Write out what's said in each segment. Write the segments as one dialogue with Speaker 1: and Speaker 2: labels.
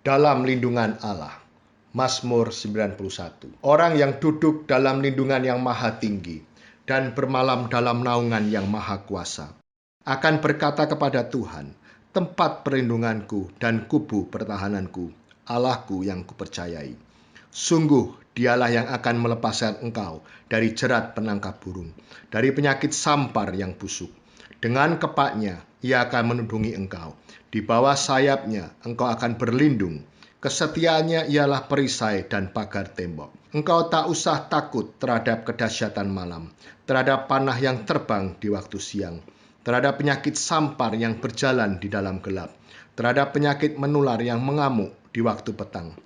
Speaker 1: dalam lindungan Allah. Mazmur 91. Orang yang duduk dalam lindungan yang maha tinggi dan bermalam dalam naungan yang maha kuasa akan berkata kepada Tuhan, tempat perlindunganku dan kubu pertahananku, Allahku yang kupercayai. Sungguh dialah yang akan melepaskan engkau dari jerat penangkap burung, dari penyakit sampar yang busuk. Dengan kepaknya ia akan menudungi engkau, di bawah sayapnya engkau akan berlindung. Kesetiaannya ialah perisai dan pagar tembok. Engkau tak usah takut terhadap kedahsyatan malam, terhadap panah yang terbang di waktu siang, terhadap penyakit sampar yang berjalan di dalam gelap, terhadap penyakit menular yang mengamuk di waktu petang.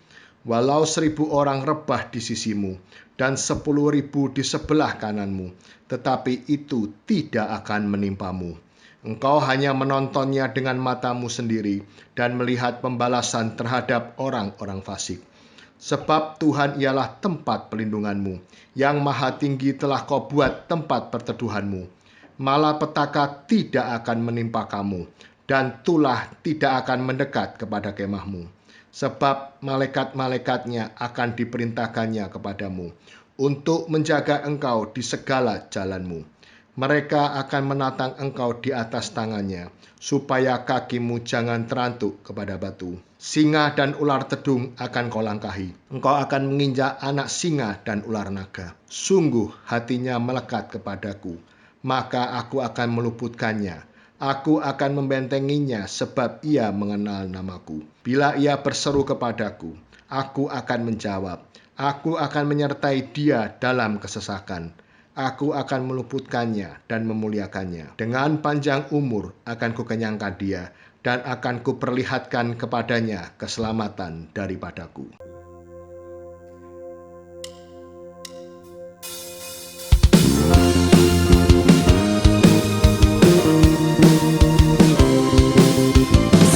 Speaker 1: Walau 1.000 orang rebah di sisimu dan 10.000 di sebelah kananmu, tetapi itu tidak akan menimpamu. Engkau hanya menontonnya dengan matamu sendiri dan melihat pembalasan terhadap orang-orang fasik. Sebab Tuhan ialah tempat pelindunganmu, yang maha tinggi telah kau buat tempat perteduhanmu. Malapetaka tidak akan menimpa kamu, dan tulah tidak akan mendekat kepada kemahmu. Sebab malaikat-malaikatnya akan diperintahkannya kepadamu, untuk menjaga engkau di segala jalanmu. Mereka akan menatang engkau di atas tangannya, supaya kakimu jangan terantuk kepada batu. Singa dan ular tedung akan kau langkahi. Engkau akan menginjak anak singa dan ular naga. Sungguh hatinya melekat kepadaku, maka aku akan meluputkannya. Aku akan membentenginya sebab ia mengenal namaku. Bila ia berseru kepadaku, aku akan menjawab. Aku akan menyertai dia dalam kesesakan. Aku akan meluputkannya dan memuliakannya. Dengan panjang umur akan kukenyangkan dia, dan akan kuperlihatkan kepadanya keselamatan daripadaku.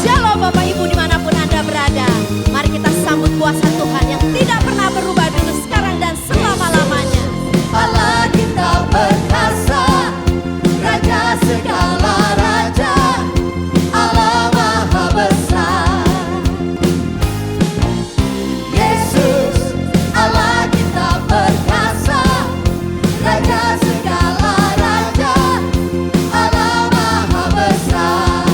Speaker 2: Shalom Bapak Ibu dimanapun Anda berada. Mari kita sambut kuasa Tuhan yang tidak pernah berubah dulu, sekarang dan selama-lamanya.
Speaker 3: Allah kita perkasa, Raja segala raja, Allah maha besar. Yesus, Allah kita perkasa, Raja segala raja, Allah maha besar.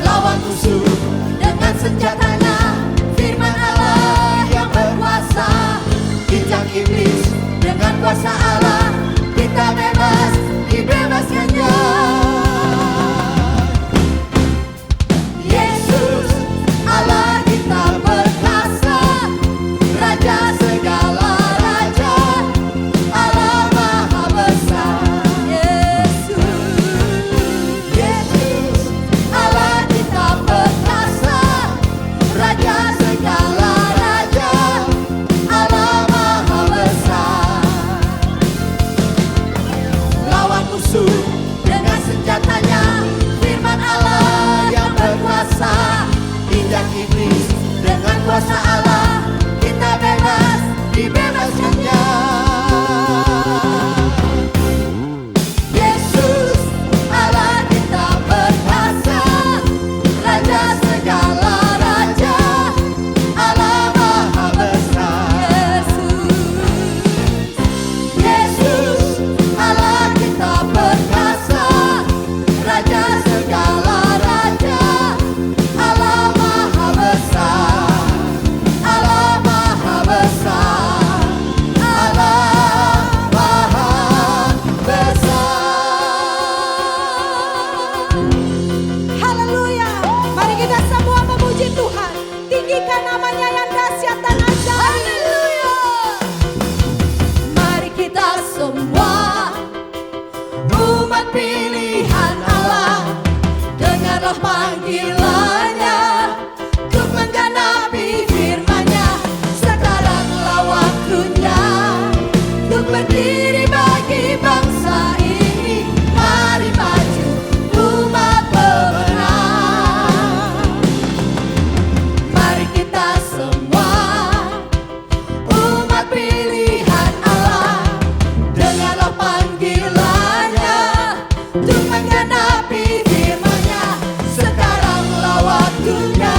Speaker 3: Lawan musuh dengan senjatanya, firman Allah yang berkuasa. Injak iblis dengan kuasa Allah, kita bebas, dibebaskannya. Yesus, Allah kita perkasa, Raja segala raja, Allah maha besar. Yesus, Allah kita perkasa, Raja segala raja, Allah maha besar. Lawan musuh dengan senjatanya, firman Allah yang berkuasa. Injak iblis dengan kuasa Allah, kita bebas, dibebaskannya. Yesus, Allah kita perkasa, Raja segala raja, Allah maha besar. Yesus, Allah kita perkasa, Raja segala raja, Allah maha besar. Allah maha besar. Allah maha besar.
Speaker 2: Haleluya. Mari kita semua memuji Tuhan. Tinggikan namanya yang dahsyat dan ajaib.
Speaker 3: Haleluya. Mari kita semua umat pilihan Allah, dengarlah panggilannya untuk menggenapi firman-Nya. Sekaranglah waktunya untuk berdiri bagi bangsa ini. Mari maju umat pemenang. Mari kita semua umat pilihan Allah, dengarlah panggilannya untuk menggenapi firman-Nya. Sekaranglah waktunya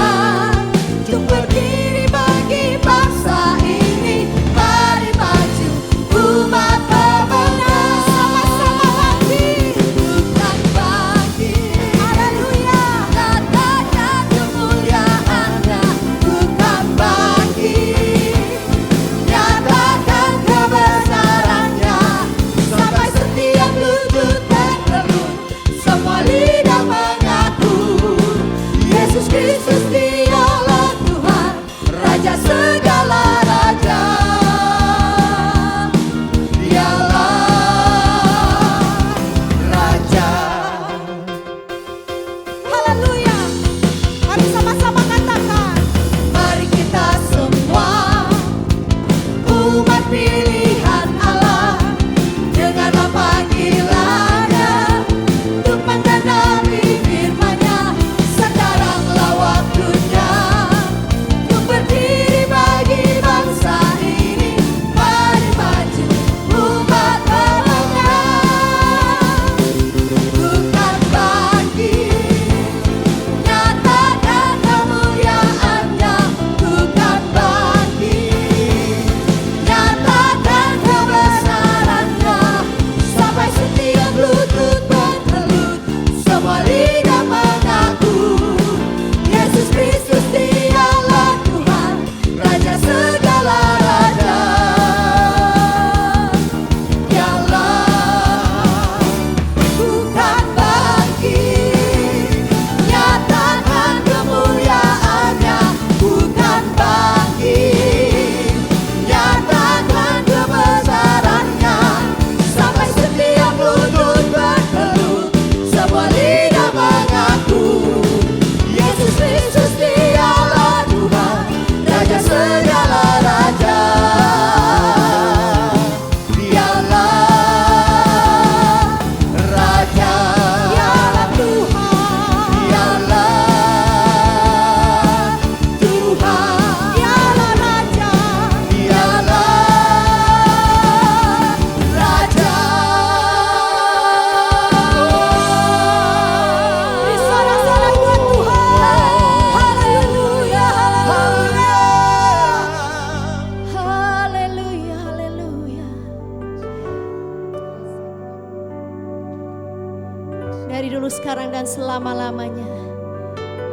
Speaker 2: dari dulu, sekarang, dan selama-lamanya.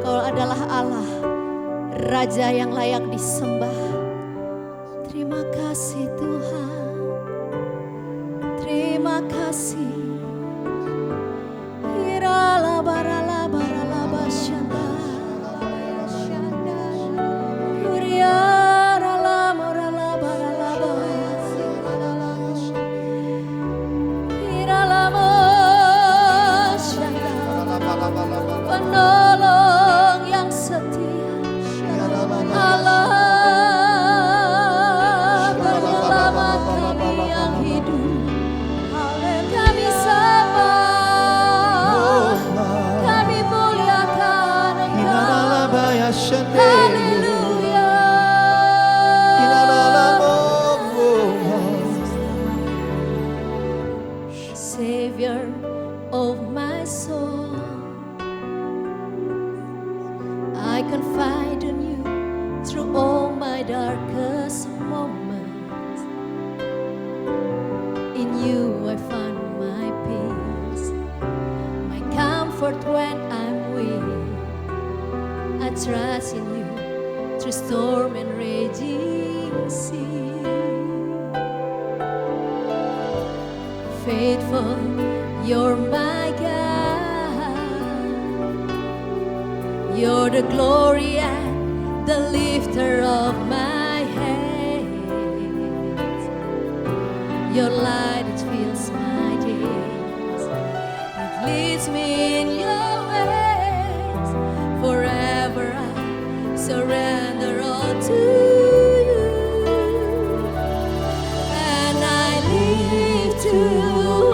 Speaker 2: Kau adalah Allah, Raja yang layak disembah. Terima kasih Tuhan, terima kasih.
Speaker 3: Penolong yang setia, Allah penyelamat kami yang hidup. Kami sembah, kami muliakan Engkau. Haleluya. Savior of my soul, I confide in you through all my darkest moments. In you I find my peace, my comfort when I'm weak. I trust in you through storm and raging sea. Faithful, you're my God. You're the glory and the lifter of my head. Your light, it fills my days. It leads me in your ways. Forever I surrender all to you. And I live to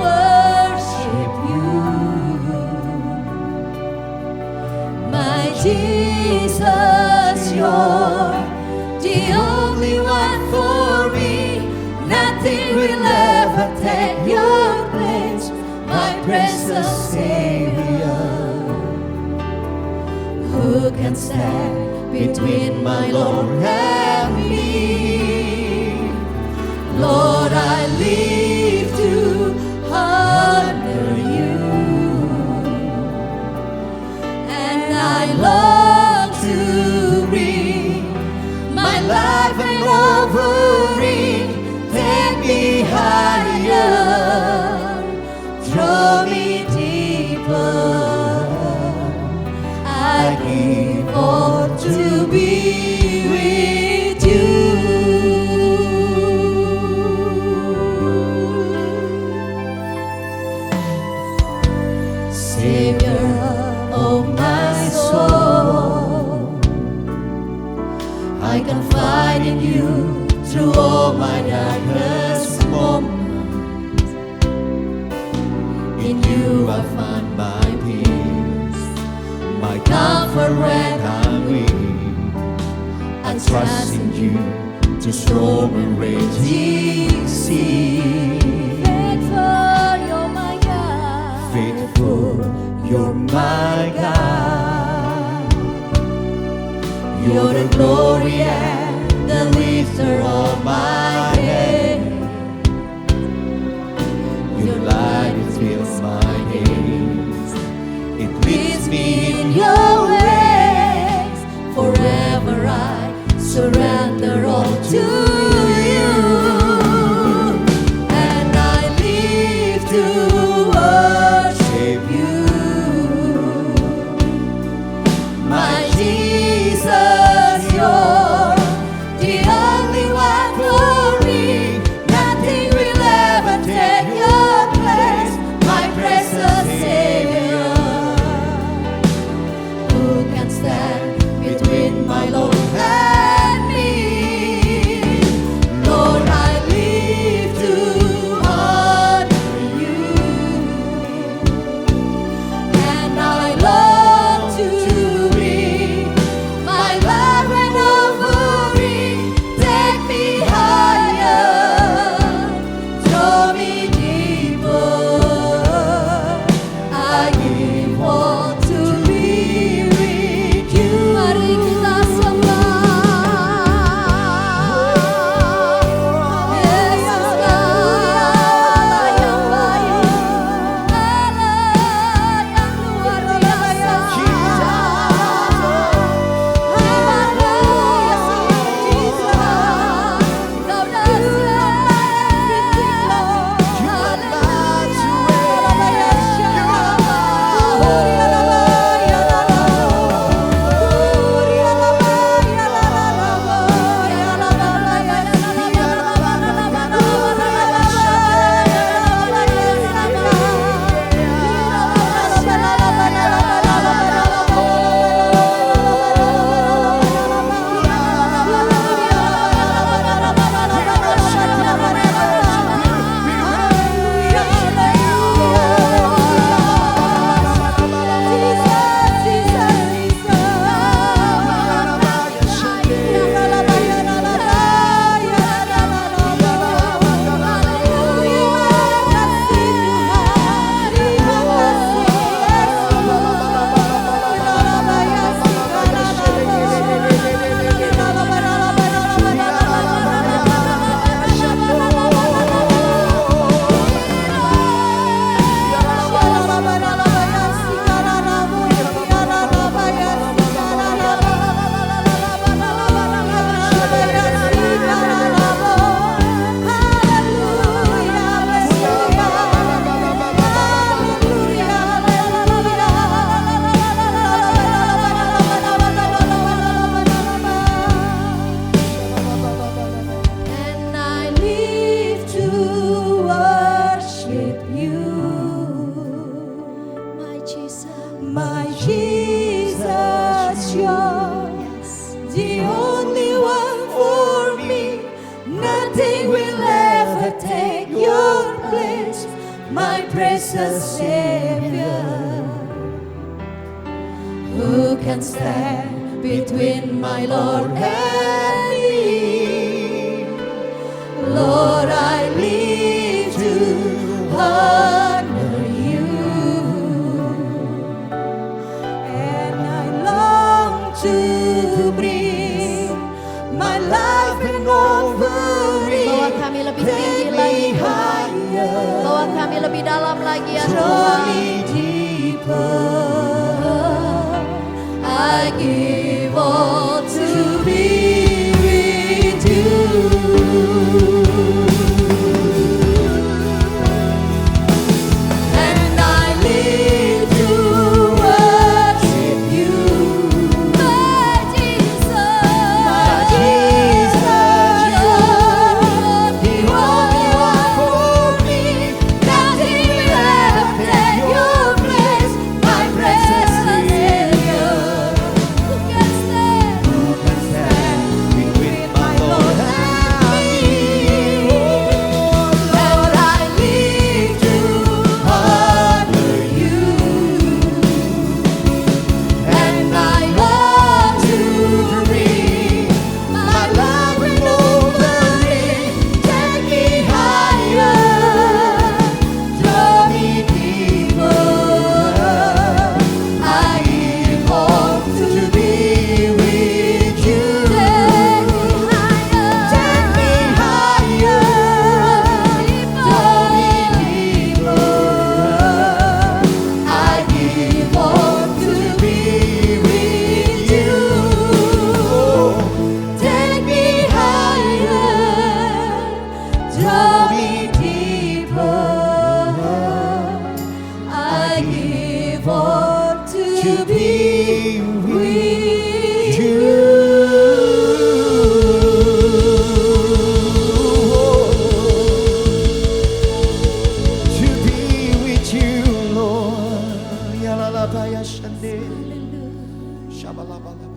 Speaker 3: worship you. My Jesus, you're the only one for me. Nothing will ever take your place, my precious Savior. Who can stand between my Lord and me? Lord, I live to honor you, and I long to bring my life and offering. Take me higher, draw me deeper. I give all to be with you. Savior of my soul, I confide in you through all my darkest moments. In you I find my peace, my comfort when I'm weak. I trust in you to storm and raging sea. Faithful, you're my God. Faithful, you're my God. You're the glory and the lifter of my head. Your light, it fills my days. It leads me in your ways. Forever I surrender all to you. And I live to worship you. My Jesus, you're the only one for me. Nothing will ever take your place, my precious Savior. Who can stand between my Lord and me? my precious Savior. Who can stand between my Lord and me? Lord, I live to honor you, and I long to bring my life and offering.
Speaker 2: Bawa kami lebih tinggi lagi, Tuhan. Bawa kami lebih dalam lagi, ya Tuhan.
Speaker 3: I give all to be with you. And I live to worship you, my Jesus. My Jesus, you are for me. Nothing will take your place, my precious Savior. Who can stand between my Lord and me? Lord, I live to honor you, and I long to bring my love and offering. Take me higher, draw me deeper. I give all to be with you. Take me higher, draw me deeper. I give all to be with you. Take me higher, draw me deeper. I give all to be with you.
Speaker 1: To be with you, Lord. Yalalabaya shande. Shabalabalabalabala.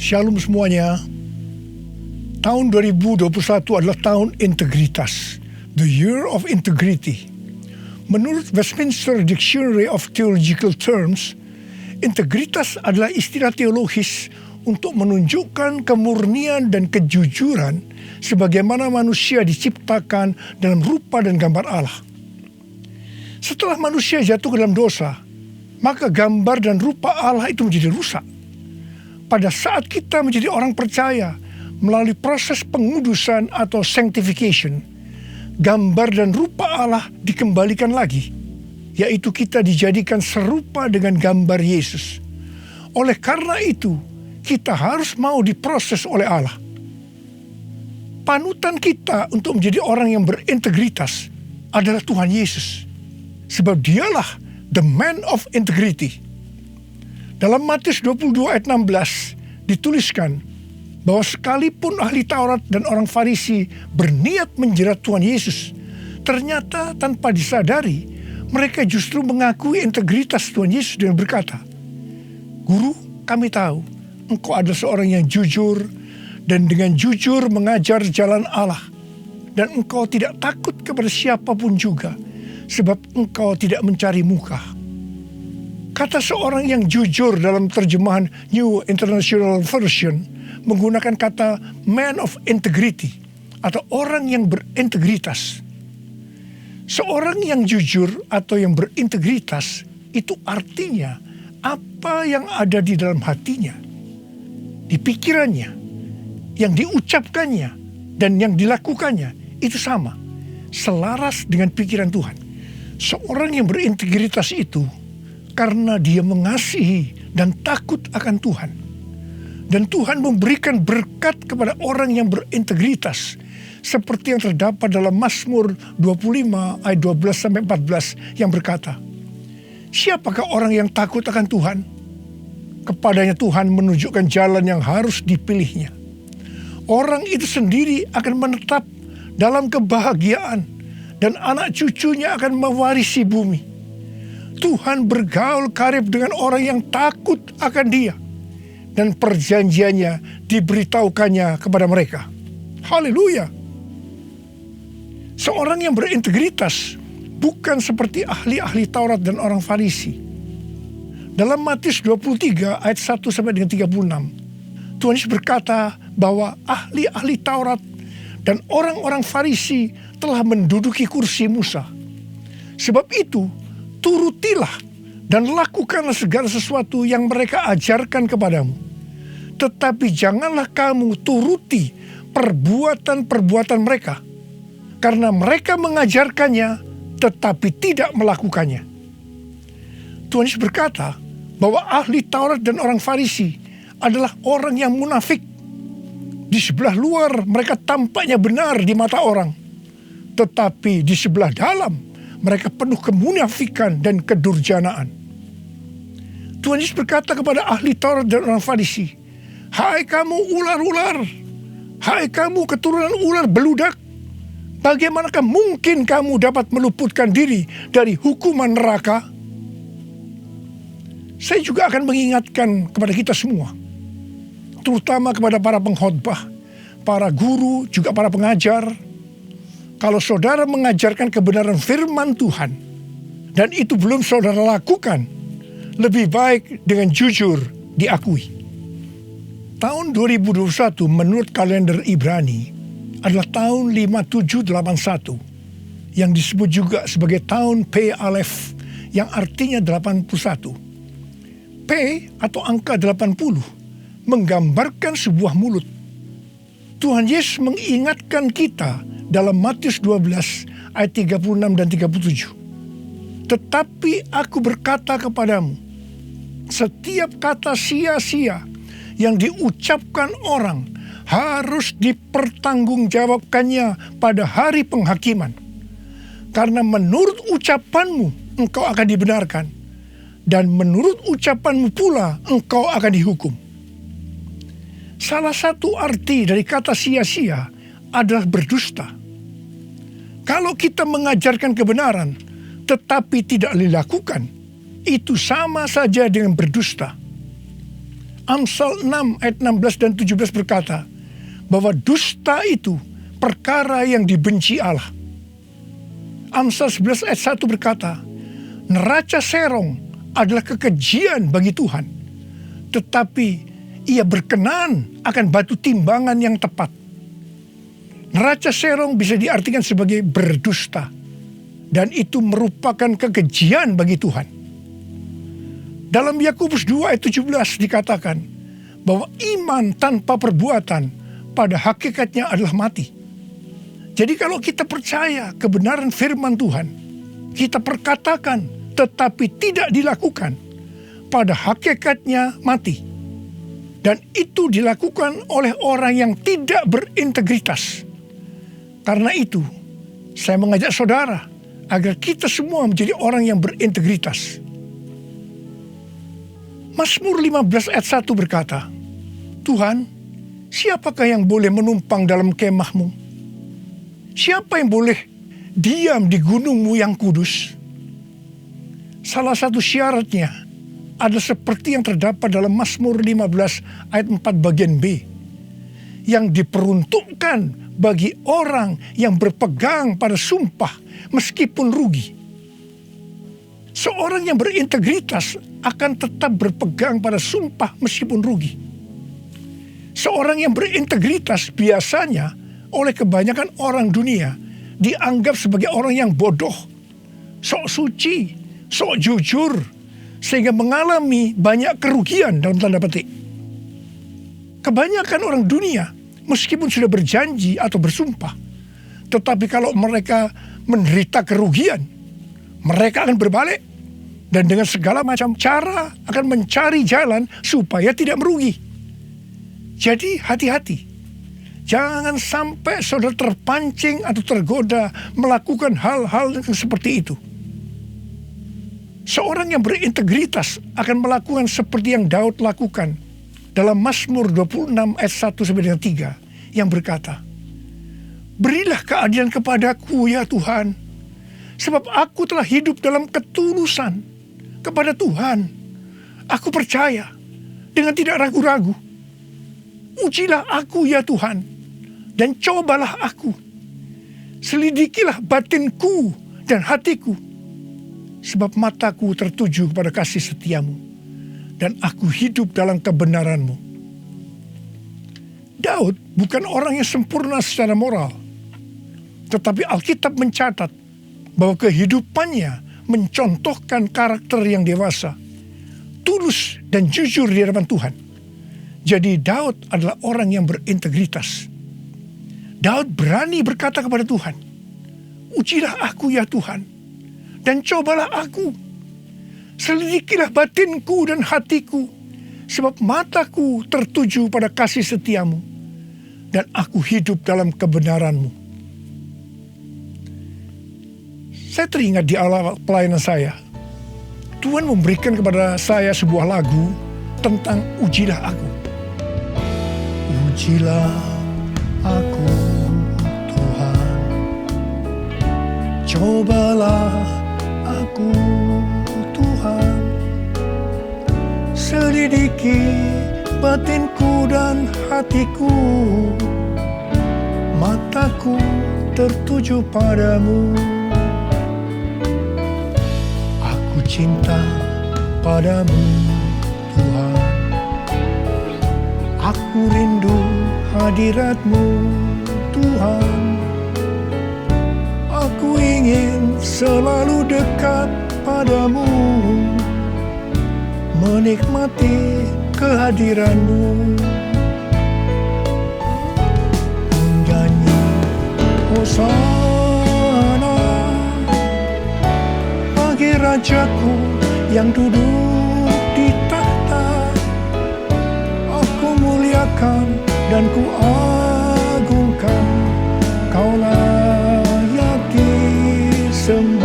Speaker 4: Shalom semuanya. Tahun 2021 adalah tahun integritas, the year of integrity. Menurut Westminster Dictionary of Theological Terms, integritas adalah istilah teologis untuk menunjukkan kemurnian dan kejujuran sebagaimana manusia diciptakan dalam rupa dan gambar Allah. Setelah manusia jatuh ke dalam dosa, maka gambar dan rupa Allah itu menjadi rusak. Pada saat kita menjadi orang percaya melalui proses pengudusan atau sanctification, gambar dan rupa Allah dikembalikan lagi, yaitu kita dijadikan serupa dengan gambar Yesus. Oleh karena itu, kita harus mau diproses oleh Allah. Panutan kita untuk menjadi orang yang berintegritas adalah Tuhan Yesus, sebab dialah the man of integrity. Dalam Matius 22 ayat 16 dituliskan bahwa sekalipun ahli Taurat dan orang Farisi berniat menjerat Tuhan Yesus, ternyata tanpa disadari mereka justru mengakui integritas Tuhan Yesus dengan berkata, "Guru, kami tahu Engkau adalah seorang yang jujur dan dengan jujur mengajar jalan Allah, dan Engkau tidak takut kepada siapapun juga, sebab Engkau tidak mencari muka." Kata seorang yang jujur dalam terjemahan New International Version menggunakan kata man of integrity atau orang yang berintegritas. Seorang yang jujur atau yang berintegritas itu artinya apa yang ada di dalam hatinya, di pikirannya, yang diucapkannya dan yang dilakukannya itu sama, selaras dengan pikiran Tuhan. Seorang yang berintegritas itu karena dia mengasihi dan takut akan Tuhan. Dan Tuhan memberikan berkat kepada orang yang berintegritas. Seperti yang terdapat dalam Mazmur 25 ayat 12-14 yang berkata, siapakah orang yang takut akan Tuhan? Kepadanya Tuhan menunjukkan jalan yang harus dipilihnya. Orang itu sendiri akan menetap dalam kebahagiaan dan anak cucunya akan mewarisi bumi. Tuhan bergaul karib dengan orang yang takut akan Dia. Dan perjanjiannya diberitahukannya kepada mereka. Haleluya. Seorang yang berintegritas bukan seperti ahli-ahli Taurat dan orang Farisi. Dalam Matius 23 ayat 1 sampai dengan 36, Tuhan Yesus berkata bahwa ahli-ahli Taurat dan orang-orang Farisi telah menduduki kursi Musa. Sebab itu, turutilah dan lakukanlah segala sesuatu yang mereka ajarkan kepadamu. Tetapi janganlah kamu turuti perbuatan-perbuatan mereka, karena mereka mengajarkannya tetapi tidak melakukannya. Tuhan Yesus berkata bahwa ahli Taurat dan orang Farisi adalah orang yang munafik. Di sebelah luar mereka tampaknya benar di mata orang, tetapi di sebelah dalam mereka penuh kemunafikan dan kedurjanaan. Tuhan Yesus berkata kepada ahli Taurat dan orang Farisi, hai kamu ular-ular, hai kamu keturunan ular beludak, bagaimanakah mungkin kamu dapat meluputkan diri dari hukuman neraka? Saya juga akan mengingatkan kepada kita semua, terutama kepada para pengkhotbah, para guru, juga para pengajar. Kalau saudara mengajarkan kebenaran firman Tuhan, dan itu belum saudara lakukan, lebih baik dengan jujur diakui. Tahun 2021 menurut kalender Ibrani adalah tahun 5781 yang disebut juga sebagai tahun P Alef yang artinya 81. P atau angka 80 menggambarkan sebuah mulut. Tuhan Yesus mengingatkan kita dalam Matius 12 ayat 36 dan 37. Tetapi aku berkata kepadamu, setiap kata sia-sia yang diucapkan orang harus dipertanggungjawabkannya pada hari penghakiman. Karena menurut ucapanmu engkau akan dibenarkan, dan menurut ucapanmu pula engkau akan dihukum. Salah satu arti dari kata sia-sia adalah berdusta. Kalau kita mengajarkan kebenaran tetapi tidak dilakukan, itu sama saja dengan berdusta. Amsal 6 ayat 16 dan 17 berkata bahwa dusta itu perkara yang dibenci Allah. Amsal 11 ayat 1 berkata, neraca serong adalah kekejian bagi Tuhan, tetapi ia berkenan akan batu timbangan yang tepat. Neraca serong bisa diartikan sebagai berdusta, dan itu merupakan kekejian bagi Tuhan. Dalam Yakobus 2 ayat 17 dikatakan bahwa iman tanpa perbuatan pada hakikatnya adalah mati. Jadi kalau kita percaya kebenaran firman Tuhan, kita perkatakan tetapi tidak dilakukan, pada hakikatnya mati. Dan itu dilakukan oleh orang yang tidak berintegritas. Karena itu, saya mengajak saudara agar kita semua menjadi orang yang berintegritas. Mazmur 15 ayat 1 berkata, Tuhan, siapakah yang boleh menumpang dalam kemahmu? Siapa yang boleh diam di gunungmu yang kudus? Salah satu syaratnya adalah seperti yang terdapat dalam Mazmur 15 ayat 4 bagian B, yang diperuntukkan bagi orang yang berpegang pada sumpah meskipun rugi. Seorang yang berintegritas akan tetap berpegang pada sumpah meskipun rugi. Seorang yang berintegritas biasanya oleh kebanyakan orang dunia dianggap sebagai orang yang bodoh, sok suci, sok jujur, sehingga mengalami banyak kerugian dalam tanda petik. Kebanyakan orang dunia meskipun sudah berjanji atau bersumpah, tetapi kalau mereka menderita kerugian, mereka akan berbalik dan dengan segala macam cara akan mencari jalan supaya tidak merugi. Jadi hati-hati. Jangan sampai saudara terpancing atau tergoda melakukan hal-hal yang seperti itu. Seorang yang berintegritas akan melakukan seperti yang Daud lakukan dalam Mazmur 26 ayat 1 sampai dengan 3 yang berkata, "Berilah keadilan kepadaku ya Tuhan, sebab aku telah hidup dalam ketulusan kepada Tuhan. Aku percaya dengan tidak ragu-ragu. Ujilah aku ya Tuhan, dan cobalah aku. Selidikilah batinku dan hatiku, sebab mataku tertuju kepada kasih setiamu, dan aku hidup dalam kebenaranmu." Daud bukan orang yang sempurna secara moral, tetapi Alkitab mencatat bahwa kehidupannya mencontohkan karakter yang dewasa, tulus dan jujur di hadapan Tuhan. Jadi Daud adalah orang yang berintegritas. Daud berani berkata kepada Tuhan, "Ujilah aku ya Tuhan, dan cobalah aku. Selidikilah batinku dan hatiku, sebab mataku tertuju pada kasih setiamu, dan aku hidup dalam kebenaranmu." Saya teringat di awal pelayanan saya, Tuhan memberikan kepada saya sebuah lagu tentang ujilah aku. Ujilah aku Tuhan, cobalah aku Tuhan, selidiki batinku dan hatiku, mataku tertuju padamu. Aku cinta padamu Tuhan, aku rindu hadirat-Mu Tuhan, aku ingin selalu dekat padamu, menikmati kehadiran-Mu. Menyanyi Hosana bagi Rajaku yang duduk di tahta. Aku muliakan dan ku agungkan, Kau layak disembah,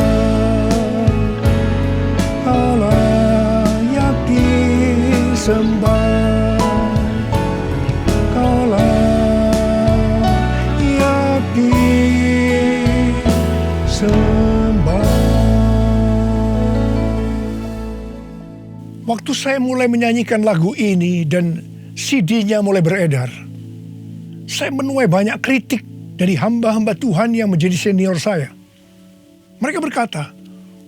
Speaker 4: Kau layak disembah, Kau layak disembah. Waktu saya mulai menyanyikan lagu ini dan CD-nya mulai beredar, saya menuai banyak kritik dari hamba-hamba Tuhan yang menjadi senior saya. Mereka berkata,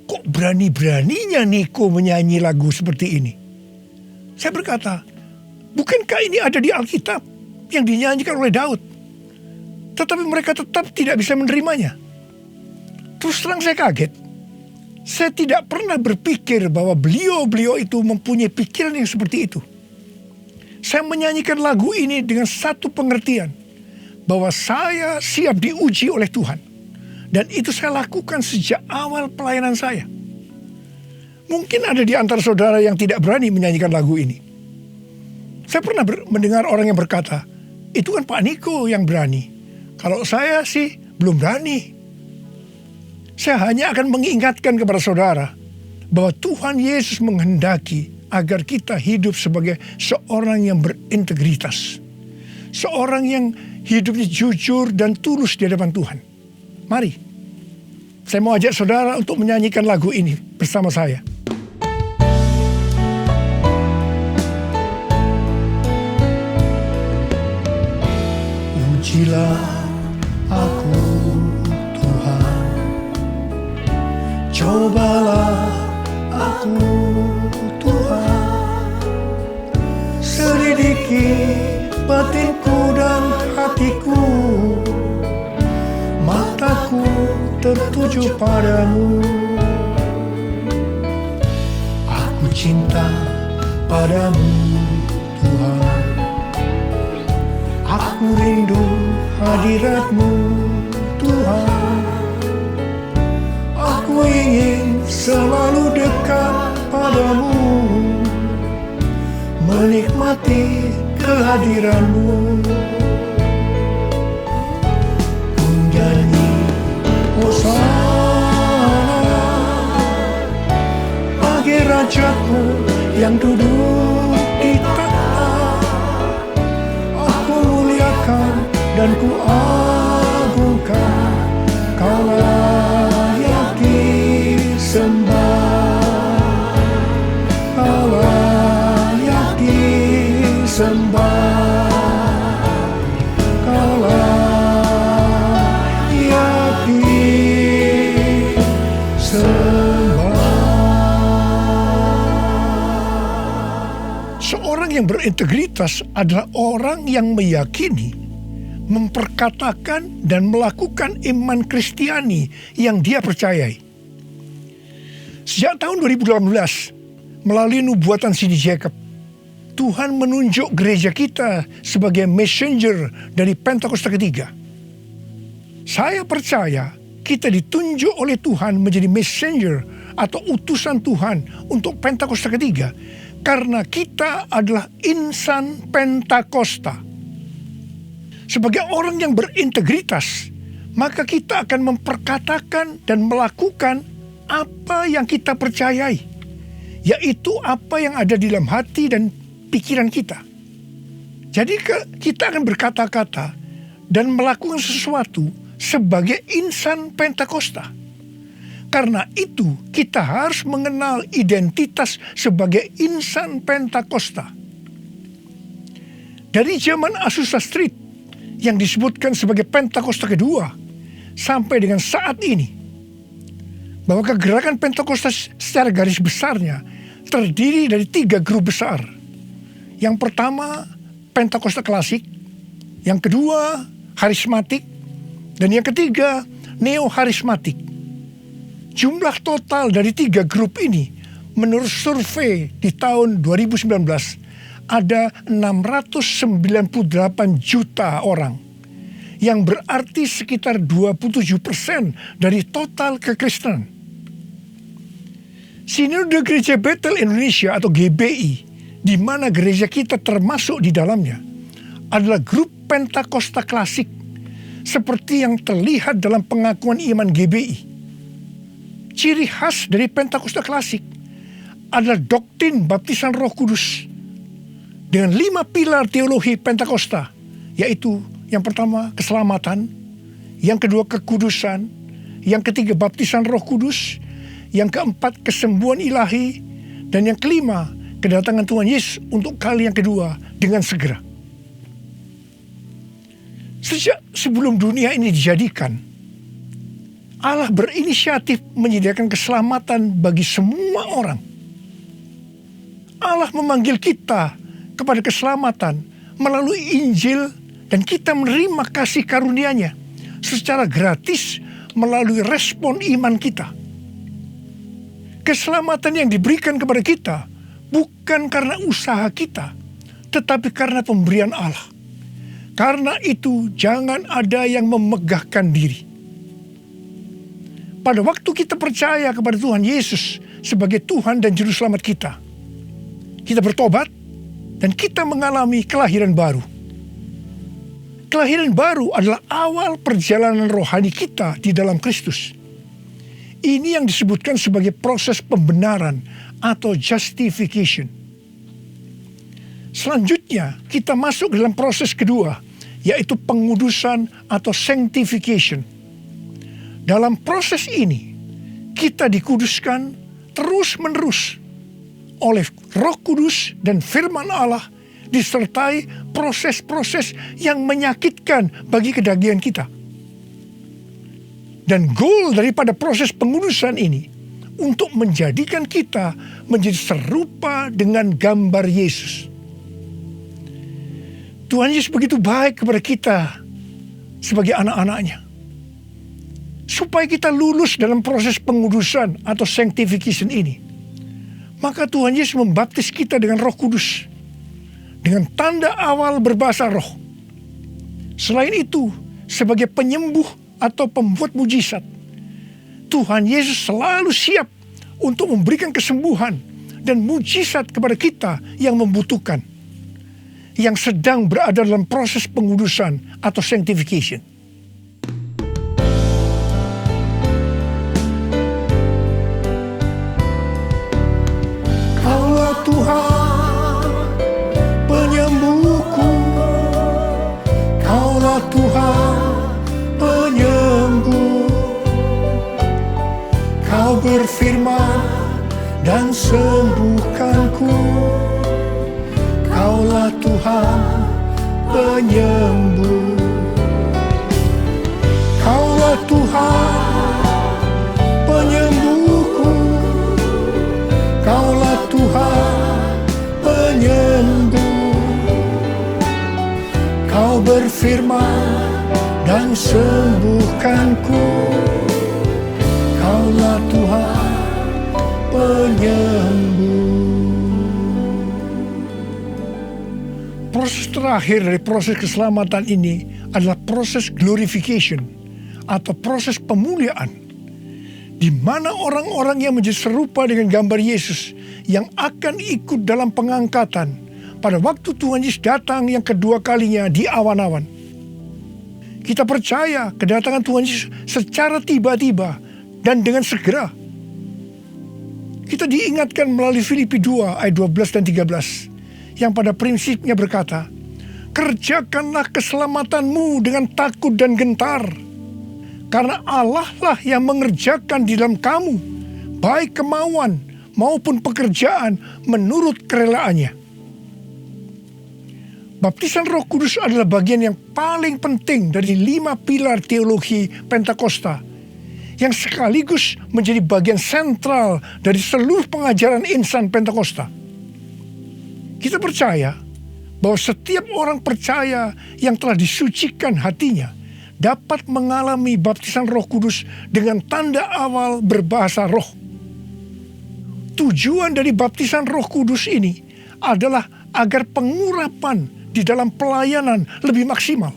Speaker 4: "Kok berani-beraninya Niko menyanyi lagu seperti ini?" Saya berkata, "Bukankah ini ada di Alkitab yang dinyanyikan oleh Daud?" Tetapi mereka tetap tidak bisa menerimanya. Terus terang saya kaget. Saya tidak pernah berpikir bahwa beliau-beliau itu mempunyai pikiran yang seperti itu. Saya menyanyikan lagu ini dengan satu pengertian, bahwa saya siap diuji oleh Tuhan. Dan itu saya lakukan sejak awal pelayanan saya. Mungkin ada di antara saudara yang tidak berani menyanyikan lagu ini. Saya pernah mendengar orang yang berkata, "Itu kan Pak Niko yang berani. Kalau saya sih belum berani." Saya hanya akan mengingatkan kepada saudara bahwa Tuhan Yesus menghendaki agar kita hidup sebagai seorang yang berintegritas. Seorang yang hidupnya jujur dan tulus di hadapan Tuhan. Mari, saya mau ajak saudara untuk menyanyikan lagu ini bersama saya. Ujilah aku Tuhan, cobalah aku Tuhan, selidiki batinku dan hatiku, mataku tertuju padamu. Aku cinta padamu Tuhan, aku rindu hadirat-Mu Tuhan, aku ingin selalu dekat padamu, menikmati kehadiran-Mu. Ku nyanyi Hosana bagi Rajaku yang duduk di tahta. Aku muliakan dan ku agungkan, Kau layak disembah, Kau layak disembah, Kau layak disembah. Seorang yang berintegritas adalah orang yang meyakini, memperkatakan dan melakukan iman Kristiani yang dia percayai. Sejak tahun 2018, melalui nubuatan C.D. Jacob, Tuhan menunjuk gereja kita sebagai messenger dari Pentakosta ketiga. Saya percaya kita ditunjuk oleh Tuhan menjadi messenger atau utusan Tuhan untuk Pentakosta ketiga karena kita adalah insan Pentakosta. Sebagai orang yang berintegritas, maka kita akan memperkatakan dan melakukan apa yang kita percayai, yaitu apa yang ada di dalam hati dan pikiran kita. Jadi kita akan berkata-kata dan melakukan sesuatu sebagai insan Pentakosta. Karena itu kita harus mengenal identitas sebagai insan Pentakosta. Dari zaman Azusa Street yang disebutkan sebagai Pentakosta kedua sampai dengan saat ini, bahwa kegerakan Pentakosta secara garis besarnya terdiri dari 3 grup besar. Yang pertama Pentakosta klasik, yang kedua harismatik, dan yang ketiga neo-harismatik. Jumlah total dari 3 grup ini menurut survei di tahun 2019 ada 698 juta orang, yang berarti sekitar 27% dari total kekristenan. Sinode Gereja Bethel Indonesia atau GBI, di mana gereja kita termasuk di dalamnya, adalah grup Pentakosta klasik, seperti yang terlihat dalam pengakuan iman GBI. Ciri khas dari Pentakosta klasik adalah doktrin baptisan Roh Kudus dengan 5 pilar teologi Pentakosta, yaitu yang pertama keselamatan, yang kedua kekudusan, yang ketiga baptisan Roh Kudus, yang keempat kesembuhan ilahi, dan yang kelima kedatangan Tuhan Yesus untuk kali yang kedua dengan segera. Sejak sebelum dunia ini dijadikan, Allah berinisiatif menyediakan keselamatan bagi semua orang. Allah memanggil kita kepada keselamatan melalui Injil, dan kita menerima kasih karunia-Nya secara gratis melalui respon iman kita. Keselamatan yang diberikan kepada kita bukan karena usaha kita, tetapi karena pemberian Allah. Karena itu jangan ada yang memegahkan diri. Pada waktu kita percaya kepada Tuhan Yesus sebagai Tuhan dan Juru Selamat kita bertobat dan kita mengalami kelahiran baru. Kelahiran baru adalah awal perjalanan rohani kita di dalam Kristus. Ini yang disebutkan sebagai proses pembenaran atau justification. Selanjutnya kita masuk dalam proses kedua, yaitu pengudusan atau sanctification. Dalam proses ini kita dikuduskan terus-menerus oleh Roh Kudus dan firman Allah, disertai proses-proses yang menyakitkan bagi kedagingan kita. Dan goal daripada proses pengudusan ini untuk menjadikan kita menjadi serupa dengan gambar Yesus. Tuhan Yesus begitu baik kepada kita sebagai anak-anaknya, supaya kita lulus dalam proses pengudusan atau sanctification ini. Maka Tuhan Yesus membaptis kita dengan Roh Kudus, dengan tanda awal berbahasa roh. Selain itu, sebagai penyembuh atau pembuat mujizat, Tuhan Yesus selalu siap untuk memberikan kesembuhan dan mujizat kepada kita yang membutuhkan. yang sedang berada dalam proses pengudusan atau sanctification. Kaulah Tuhan penyembuhku, Kaulah Tuhan penyembuh. Kau berfirman dan sembuhkanku, Kaulah Tuhan penyembuh. Kaulah Tuhan penyembuhku, Kaulah Tuhan penyembuh. Kau berfirman dan sembuhkanku, Kaulah Tuhan penyembuh. Proses terakhir dari proses keselamatan ini adalah proses glorification atau proses pemuliaan, di mana orang-orang yang menjadi serupa dengan gambar Yesus yang akan ikut dalam pengangkatan pada waktu Tuhan Yesus datang yang kedua kalinya di awan-awan. Kita percaya kedatangan Tuhan Yesus secara tiba-tiba dan dengan segera. Kita diingatkan melalui Filipi 2 ayat 12 dan 13 yang pada prinsipnya berkata, kerjakanlah keselamatanmu dengan takut dan gentar, karena Allah lah yang mengerjakan di dalam kamu baik kemauan maupun pekerjaan menurut kerelaannya. Baptisan Roh Kudus adalah bagian yang paling penting dari 5 pilar teologi Pentakosta, yang sekaligus menjadi bagian sentral dari seluruh pengajaran insan Pentakosta. Kita percaya bahwa setiap orang percaya yang telah disucikan hatinya dapat mengalami baptisan Roh Kudus dengan tanda awal berbahasa roh. Tujuan dari baptisan Roh Kudus ini adalah agar pengurapan di dalam pelayanan lebih maksimal.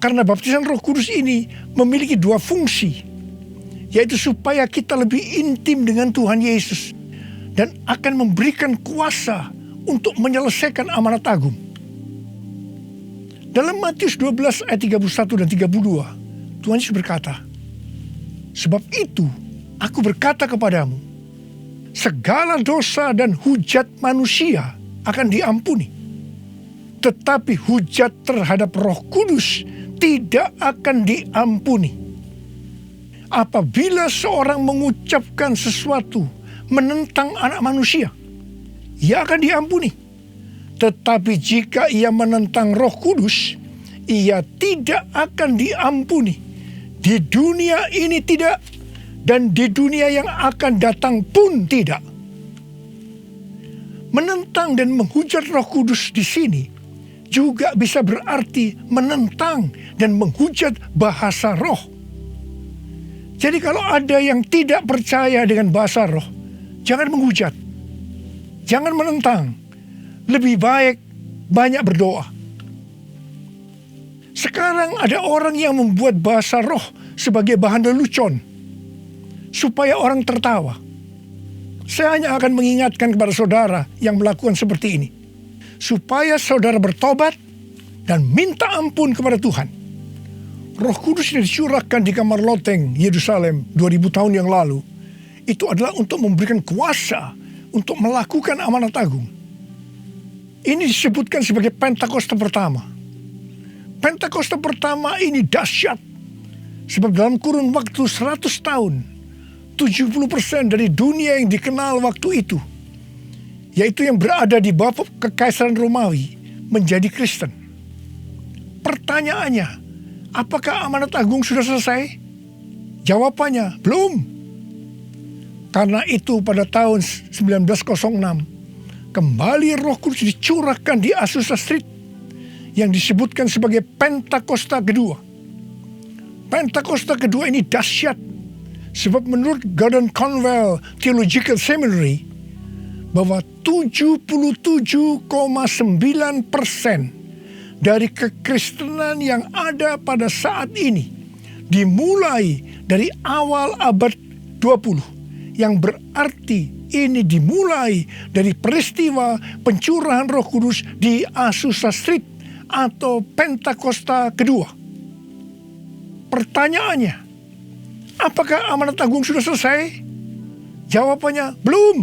Speaker 4: Karena baptisan Roh Kudus ini memiliki 2 fungsi, yaitu supaya kita lebih intim dengan Tuhan Yesus dan akan memberikan kuasa untuk menyelesaikan amanat agung. Dalam Matius 12 ayat 31 dan 32, Tuhan Yesus berkata, sebab itu aku berkata kepadamu, segala dosa dan hujat manusia akan diampuni, tetapi hujat terhadap Roh Kudus tidak akan diampuni. Apabila seorang mengucapkan sesuatu menentang anak manusia, ia akan diampuni. Tetapi jika ia menentang Roh Kudus, ia tidak akan diampuni. Di dunia ini tidak, dan di dunia yang akan datang pun tidak. Menentang dan menghujat Roh Kudus di sini juga bisa berarti menentang dan menghujat bahasa roh. Jadi kalau ada yang tidak percaya dengan bahasa roh, jangan menghujat, jangan menentang. Lebih baik banyak berdoa. Sekarang ada orang yang membuat bahasa roh sebagai bahan lelucon supaya orang tertawa. Saya hanya akan mengingatkan kepada saudara yang melakukan seperti ini, supaya saudara bertobat dan minta ampun kepada Tuhan. Roh Kudus yang dicurahkan di kamar loteng Yerusalem 2000 tahun yang lalu, itu adalah untuk memberikan kuasa untuk melakukan amanat agung. Ini disebutkan sebagai Pentakosta pertama. Pentakosta pertama ini dahsyat, sebab dalam kurun waktu 100 tahun, 70% dari dunia yang dikenal waktu itu, yaitu yang berada di bawah kekaisaran Romawi, menjadi Kristen. Pertanyaannya, apakah amanat agung sudah selesai? Jawabannya, belum. Karena itu pada tahun 1906, kembali Roh Kudus dicurahkan di Azusa Street, yang disebutkan sebagai Pentakosta kedua. Pentakosta kedua ini dahsyat, sebab menurut Gordon Conwell Theological Seminary, bahwa 77,9% dari kekristenan yang ada pada saat ini dimulai dari awal abad 20, yang berarti ini dimulai dari peristiwa pencurahan Roh Kudus di Azusa Street atau Pentakosta kedua. Pertanyaannya, apakah amanat agung sudah selesai? Jawabannya belum.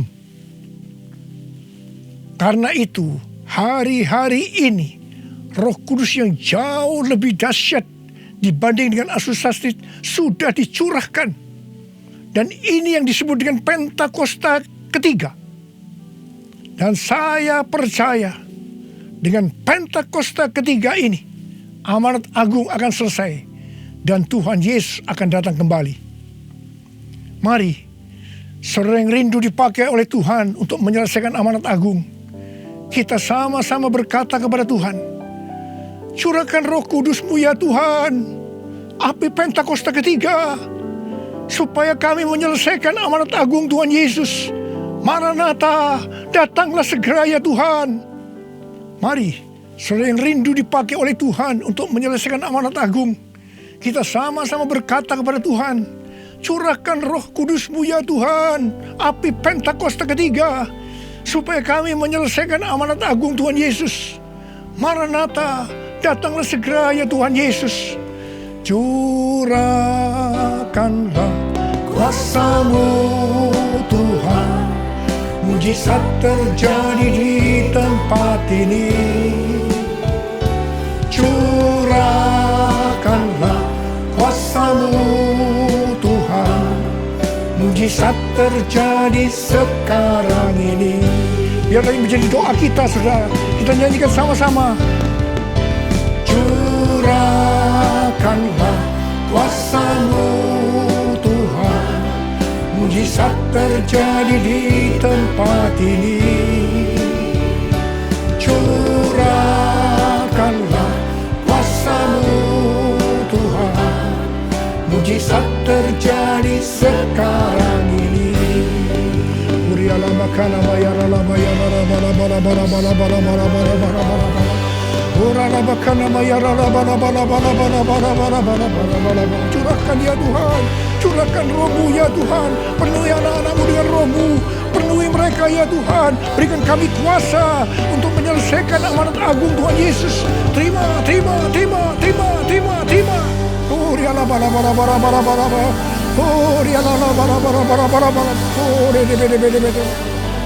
Speaker 4: Karena itu, hari-hari ini Roh Kudus yang jauh lebih dahsyat dibanding dengan Azusa Street sudah dicurahkan. Dan ini yang disebut dengan Pentakosta ketiga. Dan saya percaya dengan Pentakosta ketiga ini, amanat agung akan selesai dan Tuhan Yesus akan datang kembali. Mari, saudara yang rindu dipakai oleh Tuhan untuk menyelesaikan amanat agung, kita sama-sama berkata kepada Tuhan, curahkan Roh Kudus-Mu ya Tuhan, api Pentakosta ketiga, supaya kami menyelesaikan amanat agung Tuhan Yesus. Maranatha, datanglah segera ya Tuhan. Mari, saudara yang rindu dipakai oleh Tuhan untuk menyelesaikan amanat agung, kita sama-sama berkata kepada Tuhan, curahkan Roh Kudus-Mu ya Tuhan, api Pentakosta ketiga, supaya kami menyelesaikan amanat agung Tuhan Yesus. Maranatha, datanglah segera ya Tuhan Yesus. Curahkanlah kuasa-Mu Tuhan, mujizat terjadi di tempat ini. Curahkanlah kuasa-Mu Tuhan, mujizat terjadi sekarang ini. Biarlah ini menjadi doa kita, saudara. Kita nyanyikan sama-sama. Curahkanlah kuasa-Mu Tuhan, mujizat terjadi di tempat ini. Curahkanlah kuasa-Mu Tuhan, mujizat terjadi sekarang ini. Curahkan ya Tuhan, curahkan Roh-Mu ya Tuhan, penuhi anak-anak-Mu dengan Roh-Mu, penuhi mereka ya Tuhan, berikan kami kuasa untuk menyelesaikan amanat agung Tuhan Yesus. Terima.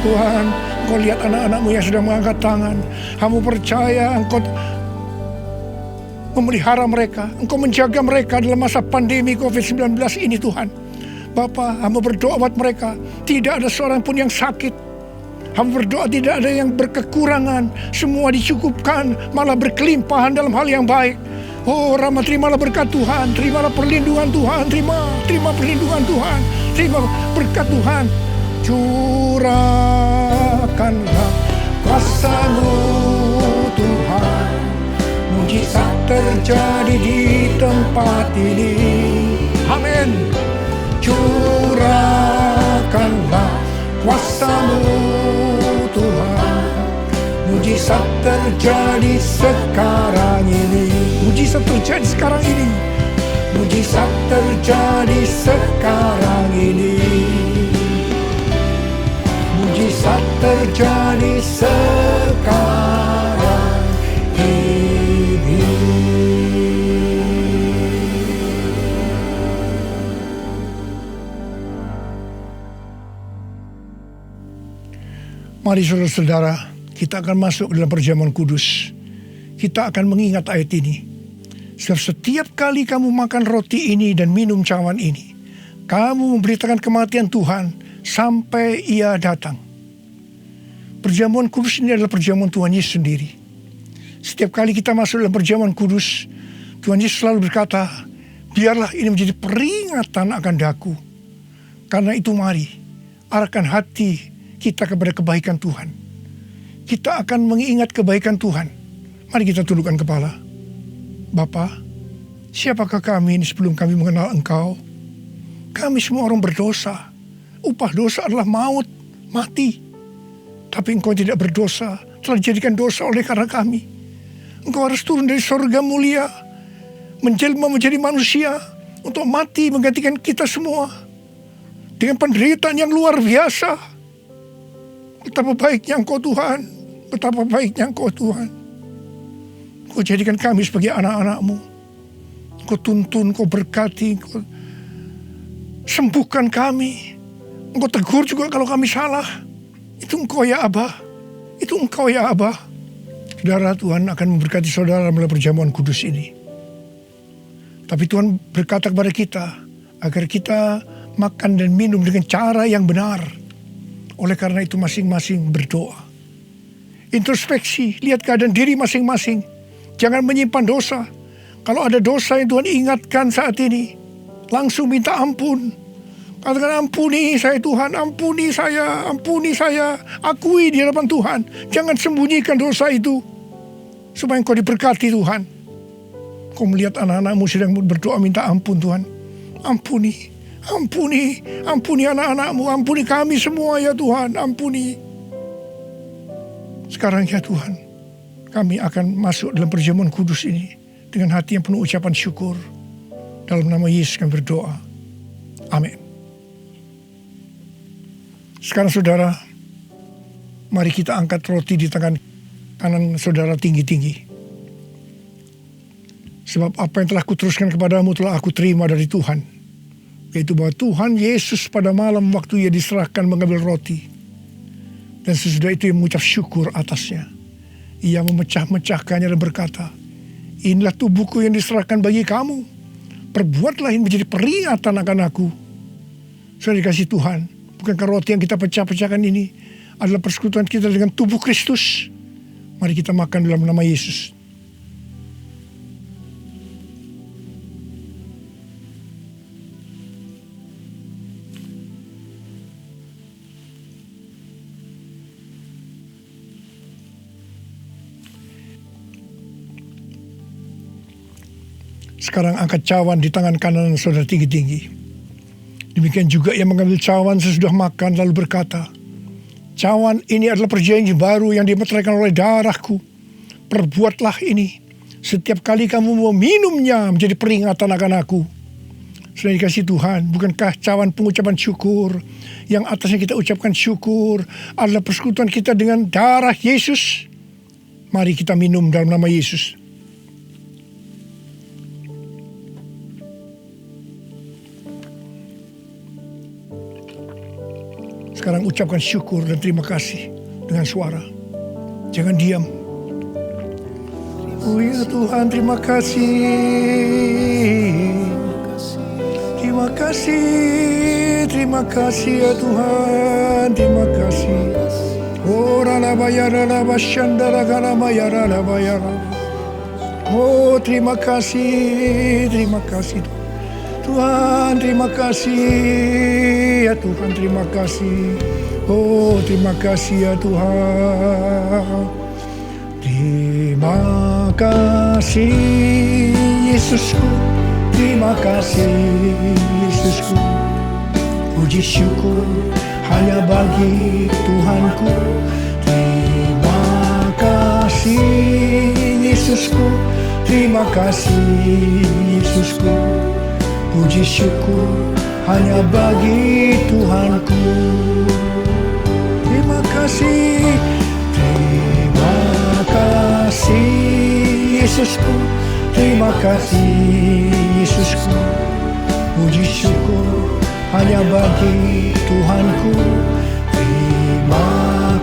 Speaker 4: Tuhan, Engkau lihat anak-anak-Mu yang sudah mengangkat tangan. Kamu percaya Engkau memelihara mereka, Engkau menjaga mereka dalam masa pandemi COVID-19 ini Tuhan. Bapa, hamba berdoa buat mereka, tidak ada seorang pun yang sakit. Hamba berdoa tidak ada yang berkekurangan, semua dicukupkan, malah berkelimpahan dalam hal yang baik. Oh Rama, terimalah berkat Tuhan, terimalah perlindungan Tuhan, terima perlindungan Tuhan, terima berkat Tuhan. Curahkanlah kuasa-Mu Tuhan, mujizat terjadi di tempat ini. Amin. Curahkanlah kuasa-Mu Tuhan, mujizat terjadi sekarang ini. Mujizat terjadi sekarang ini. Mujizat terjadi sekarang ini. Mujizat terjadi sekarang ini. Mari saudara-saudara, kita akan masuk dalam perjamuan kudus. Kita akan mengingat ayat ini. Sebab setiap kali kamu makan roti ini dan minum cawan ini, kamu memberitakan kematian Tuhan sampai Ia datang. Perjamuan kudus ini adalah perjamuan Tuhan Yesus sendiri. Setiap kali kita masuk dalam perjamuan kudus, Tuhan Yesus selalu berkata, biarlah ini menjadi peringatan akan daku. Karena itu mari, arahkan hati kita kepada kebaikan Tuhan. Kita akan mengingat kebaikan Tuhan. Mari kita tundukkan kepala. Bapa, siapakah kami ini sebelum kami mengenal Engkau? Kami semua orang berdosa. Upah dosa adalah maut, mati. Tapi Engkau tidak berdosa, telah dijadikan dosa oleh karena kami. Engkau harus turun dari surga mulia, menjelma menjadi manusia, untuk mati menggantikan kita semua. Dengan penderitaan yang luar biasa. Betapa baiknya Engkau Tuhan. Betapa baiknya Engkau Tuhan. Engkau jadikan kami sebagai anak-anak-Mu. Engkau tuntun, Engkau berkati, Engkau sembuhkan kami. Engkau tegur juga kalau kami salah. Itu Engkau ya Abah. Itu Engkau ya Abah. Saudara, Tuhan akan memberkati saudara melalui perjamuan kudus ini. Tapi Tuhan berkata kepada kita agar kita makan dan minum dengan cara yang benar. Oleh karena itu masing-masing berdoa. Introspeksi, lihat keadaan diri masing-masing. Jangan menyimpan dosa. Kalau ada dosa yang Tuhan ingatkan saat ini, langsung minta ampun. Katakan, ampuni saya Tuhan, ampuni saya, akui di hadapan Tuhan. Jangan sembunyikan dosa itu, supaya Engkau diberkati Tuhan. Kau melihat anak-anak-Mu sedang berdoa minta ampun Tuhan. Ampuni anak-anak-Mu, ampuni kami semua ya Tuhan, ampuni. Sekarang ya Tuhan, kami akan masuk dalam perjamuan kudus ini dengan hati yang penuh ucapan syukur. Dalam nama Yesus kami berdoa. Amin. Sekarang saudara, mari kita angkat roti di tangan kanan saudara tinggi-tinggi. Sebab apa yang telah kuteruskan kepadamu telah aku terima dari Tuhan. Yaitu bahwa Tuhan Yesus pada malam waktu Ia diserahkan mengambil roti. Dan sesudah itu Ia mengucap syukur atasnya. Ia memecah-mecahkannya dan berkata, inilah tubuhku yang diserahkan bagi kamu. Perbuatlah ini menjadi peringatan akan aku. Sudah dikasih Tuhan. Bukankah roti yang kita pecah-pecahkan ini adalah persekutuan kita dengan tubuh Kristus? Mari kita makan dalam nama Yesus. Sekarang angkat cawan di tangan kanan saudara tinggi-tinggi. Demikian juga ia mengambil cawan sesudah makan lalu berkata, cawan ini adalah perjanjian baru yang dimeteraikan oleh darahku. Perbuatlah ini setiap kali kamu meminumnya menjadi peringatan akan aku. Sudah dikasih Tuhan, bukankah cawan pengucapan syukur yang atasnya kita ucapkan syukur adalah persekutuan kita dengan darah Yesus? Mari kita minum dalam nama Yesus. Sekarang ucapkan syukur dan terima kasih dengan suara. Jangan diam. Oh ya Tuhan, terima kasih. Terima kasih ya Tuhan, terima kasih. Oh ralabayara bashandara garabayara labayara. Oh terima kasih Tuhan, terima kasih ya Tuhan, terima kasih. Oh terima kasih ya Tuhan. Terima kasih Yesusku, terima kasih Yesusku. Puji syukur hanya bagi Tuhanku. Terima kasih Yesusku, terima kasih Yesusku. Puji syukur hanya bagi Tuhanku. Terima kasih Yesusku, terima kasih Yesusku. Puji syukur hanya bagi Tuhanku. Terima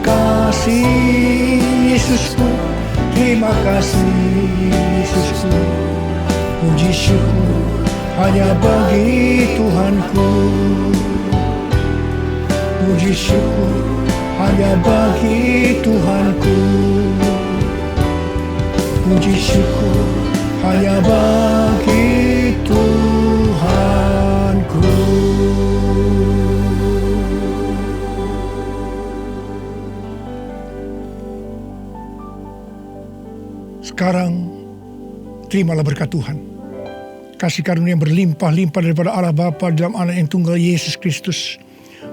Speaker 4: kasih Yesusku, terima kasih Yesusku. Puji syukur hanya bagi Tuhanku. Puji syukur hanya bagi Tuhanku. Puji syukur hanya bagi Tuhanku. Sekarang terimalah berkat Tuhan. Kasih karunia yang berlimpah-limpah daripada Allah Bapa dalam Anak yang tunggal Yesus Kristus.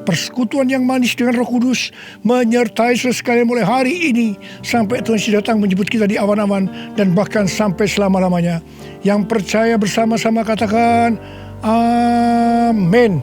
Speaker 4: Persekutuan yang manis dengan Roh Kudus menyertai saudara sekalian mulai hari ini sampai Tuhan Yesus datang menjemput kita di awan-awan dan bahkan sampai selama-lamanya. Yang percaya bersama-sama katakan amin.